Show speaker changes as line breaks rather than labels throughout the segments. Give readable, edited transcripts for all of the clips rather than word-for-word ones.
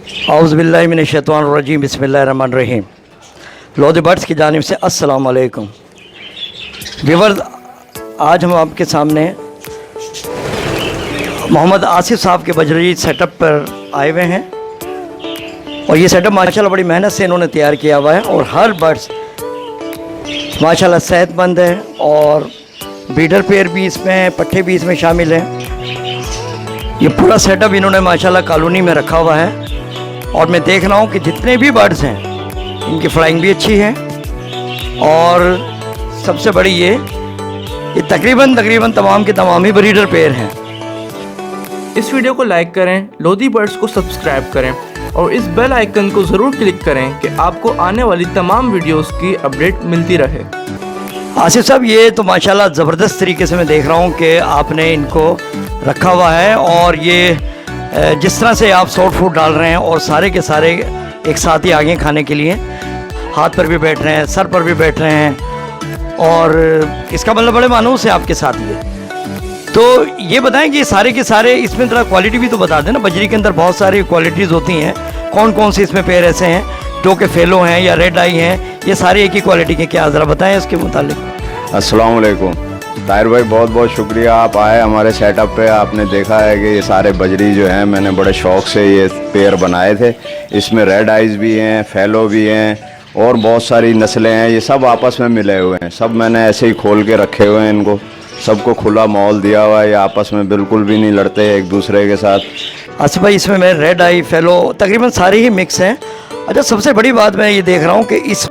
औज़ुबिल्लाहि मिनश्शैतानिर्रजीम बिस्मिल्लाहिर्रहमानिर्रहीम। लोधी बर्ड्स की जानिब से अस्सलाम वालेकुम व्यूअर्स, आज हम आपके सामने मोहम्मद आसिफ साहब के बजरी सेटअप पर आए हुए हैं और ये सेटअप माशाल्लाह बड़ी मेहनत से इन्होंने तैयार किया हुआ है और हर बर्ड्स माशाल्लाह सेहतमंद है और ब्रीडर पेयर भी इसमें है, पट्ठे भी इसमें शामिल हैं। ये पूरा सेटअप इन्होंने माशाल्लाह कॉलोनी में रखा हुआ है और मैं देख रहा हूँ कि जितने भी बर्ड्स हैं इनकी फ्लाइंग भी अच्छी है और सबसे बड़ी ये तकरीबन तमाम के तमाम ही ब्रीडर पेयर हैं।
इस वीडियो को लाइक करें, लोधी बर्ड्स को सब्सक्राइब करें और इस बेल आइकन को ज़रूर क्लिक करें कि आपको आने वाली तमाम वीडियोस की अपडेट मिलती रहे।
आसिफ साहब, ये तो माशाल्लाह ज़बरदस्त तरीके से मैं देख रहा हूँ कि आपने इनको रखा हुआ है और ये जिस तरह से आप सॉफ्ट फूड डाल रहे हैं और सारे के सारे एक साथ ही आगे खाने के लिए हाथ पर भी बैठ रहे हैं, सर पर भी बैठ रहे हैं और इसका मतलब बड़े मानूस है आपके साथ ये। तो ये बताएं कि ये सारे के सारे इसमें थोड़ा क्वालिटी भी तो बता दें ना। बजरी के अंदर बहुत सारी क्वालिटीज़ होती हैं, कौन कौन से इसमें पेयर ऐसे हैं जो कि फेलो हैं या रेड आई हैं, ये सारे एक ही क्वालिटी के, क्या ज़रा बताएं इसके मुतालिक।
अस्सलाम वालेकुम ताहिर भाई, बहुत बहुत शुक्रिया आप आए हमारे सेटअप पे। आपने देखा है कि ये सारे बजरी जो हैं मैंने बड़े शौक़ से ये पेयर बनाए थे। इसमें रेड आइज़ भी हैं, फेलो भी हैं और बहुत सारी नस्लें हैं। ये सब आपस में मिले हुए हैं, सब मैंने ऐसे ही खोल के रखे हुए हैं। इनको सबको खुला माहौल दिया हुआ है, ये आपस में बिल्कुल भी नहीं लड़ते एक दूसरे के साथ।
अच्छा भाई, इसमें मैं रेड आई फेलो तकरीबन सारे ही मिक्स हैं। अच्छा, सबसे बड़ी बात मैं ये देख रहा हूँ कि इस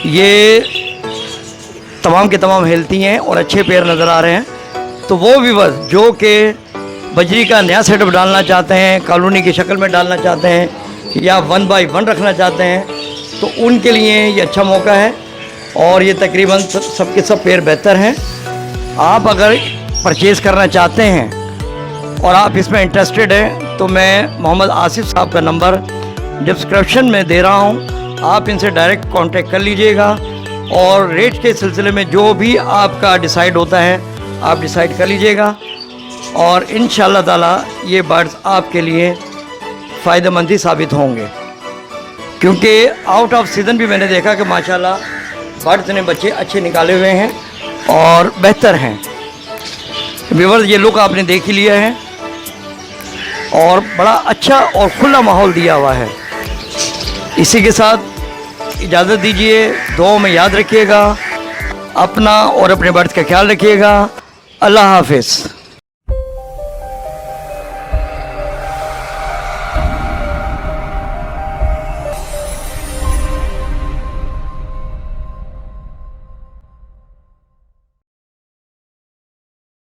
ये तमाम के तमाम हेल्थी हैं और अच्छे पेयर नज़र आ रहे हैं। तो वो व्यूअर्स जो कि बजरी का नया सेटअप डालना चाहते हैं, कॉलोनी की शक्ल में डालना चाहते हैं या 1 बाय 1 रखना चाहते हैं, तो उनके लिए ये अच्छा मौका है। और ये तकरीबन सबके सब पेयर बेहतर हैं। आप अगर परचेज़ करना चाहते हैं और आप इसमें इंटरेस्टेड हैं तो मैं मोहम्मद आसिफ साहब का नंबर डिस्क्रिप्शन में दे रहा हूं, आप इनसे डायरेक्ट कांटेक्ट कर लीजिएगा और रेट के सिलसिले में जो भी आपका डिसाइड होता है आप डिसाइड कर लीजिएगा। और इंशाअल्लाह ताला ये बर्ड्स आपके लिए फ़ायदेमंद ही साबित होंगे, क्योंकि आउट ऑफ सीज़न भी मैंने देखा कि माशाल्लाह बर्ड्स ने बच्चे अच्छे निकाले हुए हैं और बेहतर हैं। व्यूअर्स, ये लुक आपने देख ही लिया है और बड़ा अच्छा और खुला माहौल दिया हुआ है। इसी के साथ इजाज़त दीजिए, दुआओं में याद रखिएगा, अपना और अपने बर्ड्स का ख्याल रखिएगा। अल्लाह हाफिज़।